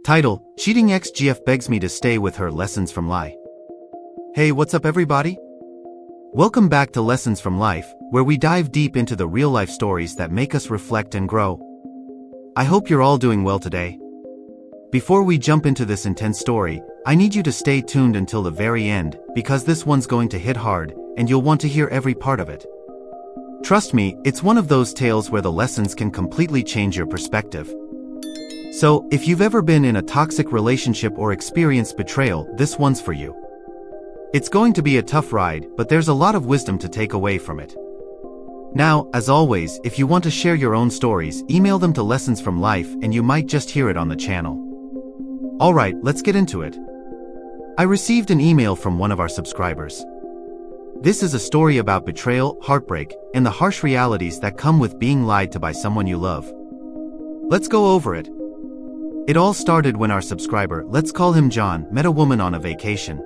Title: Cheating ex-GF begs me to stay with her. Lessons from Lie. Hey, what's up everybody? Welcome back to Lessons from Life, where we dive deep into the real-life stories that make us reflect and grow. I hope you're all doing well today. Before we jump into this intense story, I need you to stay tuned until the very end, because this one's going to hit hard, and you'll want to hear every part of it. Trust me, it's one of those tales where the lessons can completely change your perspective. So, if you've ever been in a toxic relationship or experienced betrayal, this one's for you. It's going to be a tough ride, but there's a lot of wisdom to take away from it. Now, as always, if you want to share your own stories, email them to Lessons from Life and you might just hear it on the channel. Alright, let's get into it. I received an email from one of our subscribers. This is a story about betrayal, heartbreak, and the harsh realities that come with being lied to by someone you love. Let's go over it. It all started when our subscriber, let's call him John, met a woman on a vacation.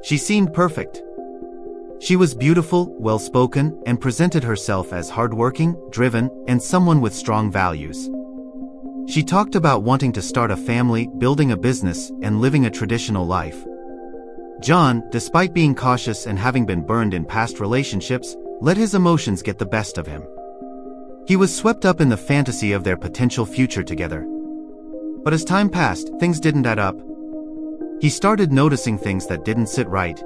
She seemed perfect. She was beautiful, well-spoken, and presented herself as hardworking, driven, and someone with strong values. She talked about wanting to start a family, building a business, and living a traditional life. John, despite being cautious and having been burned in past relationships, let his emotions get the best of him. He was swept up in the fantasy of their potential future together. But as time passed, things didn't add up. He started noticing things that didn't sit right.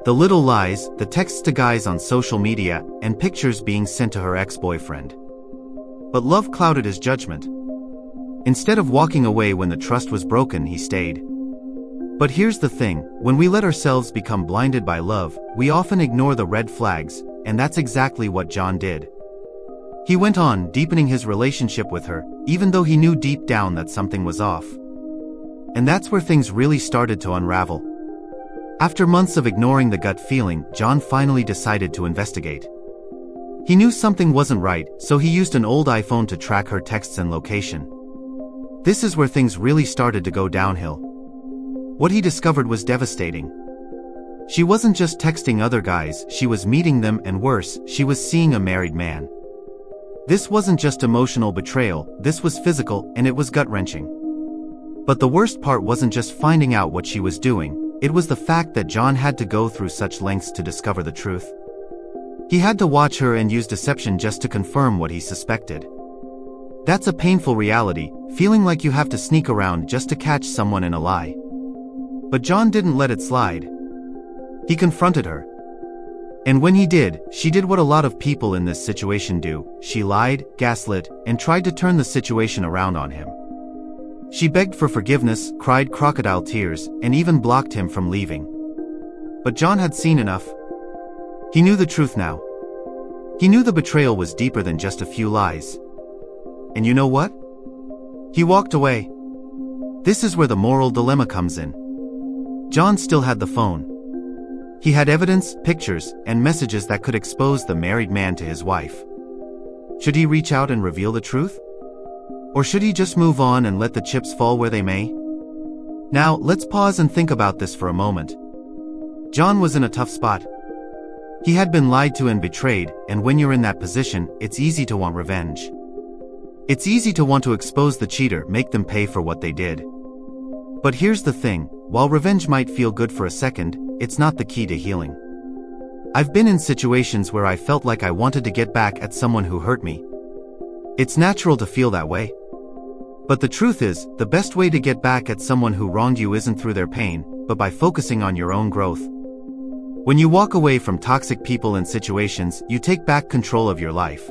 The little lies, the texts to guys on social media, and pictures being sent to her ex-boyfriend. But love clouded his judgment. Instead of walking away when the trust was broken, he stayed. But here's the thing, when we let ourselves become blinded by love, we often ignore the red flags, and that's exactly what John did. He went on, deepening his relationship with her, even though he knew deep down that something was off. And that's where things really started to unravel. After months of ignoring the gut feeling, John finally decided to investigate. He knew something wasn't right, so he used an old iPhone to track her texts and location. This is where things really started to go downhill. What he discovered was devastating. She wasn't just texting other guys, she was meeting them, and worse, she was seeing a married man. This wasn't just emotional betrayal, this was physical, and it was gut-wrenching. But the worst part wasn't just finding out what she was doing, it was the fact that John had to go through such lengths to discover the truth. He had to watch her and use deception just to confirm what he suspected. That's a painful reality, feeling like you have to sneak around just to catch someone in a lie. But John didn't let it slide. He confronted her. And when he did, she did what a lot of people in this situation do. She lied, gaslit, and tried to turn the situation around on him. She begged for forgiveness, cried crocodile tears, and even blocked him from leaving. But John had seen enough. He knew the truth now. He knew the betrayal was deeper than just a few lies. And you know what? He walked away. This is where the moral dilemma comes in. John still had the phone. He had evidence, pictures, and messages that could expose the married man to his wife. Should he reach out and reveal the truth? Or should he just move on and let the chips fall where they may? Now, let's pause and think about this for a moment. John was in a tough spot. He had been lied to and betrayed, and when you're in that position, it's easy to want revenge. It's easy to want to expose the cheater, make them pay for what they did. But here's the thing, while revenge might feel good for a second, it's not the key to healing. I've been in situations where I felt like I wanted to get back at someone who hurt me. It's natural to feel that way. But the truth is, the best way to get back at someone who wronged you isn't through their pain, but by focusing on your own growth. When you walk away from toxic people and situations, you take back control of your life.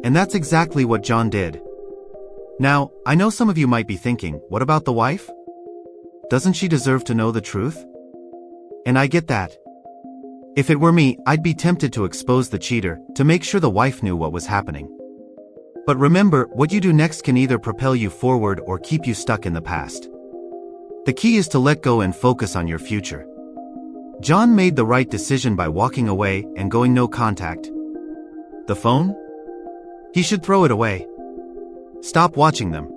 And that's exactly what John did. Now, I know some of you might be thinking, what about the wife? Doesn't she deserve to know the truth? And I get that. If it were me, I'd be tempted to expose the cheater, to make sure the wife knew what was happening. But remember, what you do next can either propel you forward or keep you stuck in the past. The key is to let go and focus on your future. John made the right decision by walking away and going no contact. The phone? He should throw it away. Stop watching them.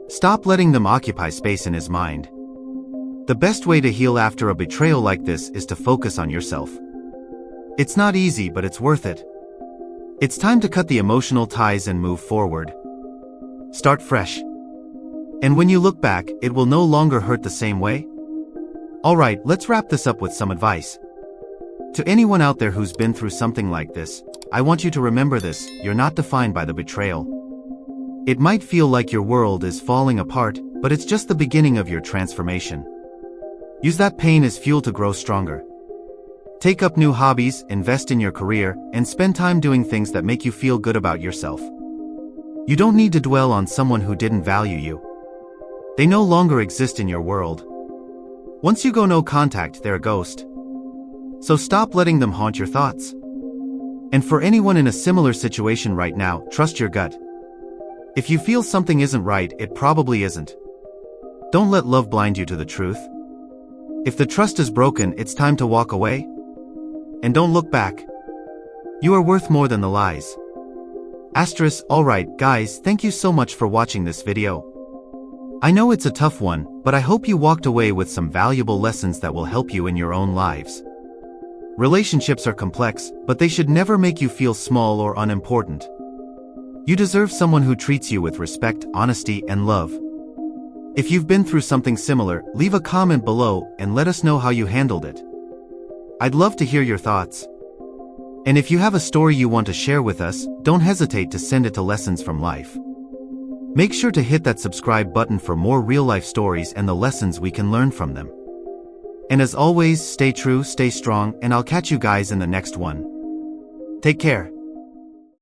Stop letting them occupy space in his mind. The best way to heal after a betrayal like this is to focus on yourself. It's not easy, but it's worth it. It's time to cut the emotional ties and move forward. Start fresh. And when you look back, it will no longer hurt the same way. Alright, let's wrap this up with some advice. To anyone out there who's been through something like this, I want you to remember this: you're not defined by the betrayal. It might feel like your world is falling apart, but it's just the beginning of your transformation. Use that pain as fuel to grow stronger. Take up new hobbies, invest in your career, and spend time doing things that make you feel good about yourself. You don't need to dwell on someone who didn't value you. They no longer exist in your world. Once you go no contact, they're a ghost. So stop letting them haunt your thoughts. And for anyone in a similar situation right now, trust your gut. If you feel something isn't right, it probably isn't. Don't let love blind you to the truth. If the trust is broken, it's time to walk away. And don't look back. You are worth more than the lies. Alright guys, thank you so much for watching this video. I know it's a tough one, but I hope you walked away with some valuable lessons that will help you in your own lives. Relationships are complex, but they should never make you feel small or unimportant. You deserve someone who treats you with respect, honesty, and love. If you've been through something similar, leave a comment below and let us know how you handled it. I'd love to hear your thoughts. And if you have a story you want to share with us, don't hesitate to send it to Lessons from Life. Make sure to hit that subscribe button for more real-life stories and the lessons we can learn from them. And as always, stay true, stay strong, and I'll catch you guys in the next one. Take care.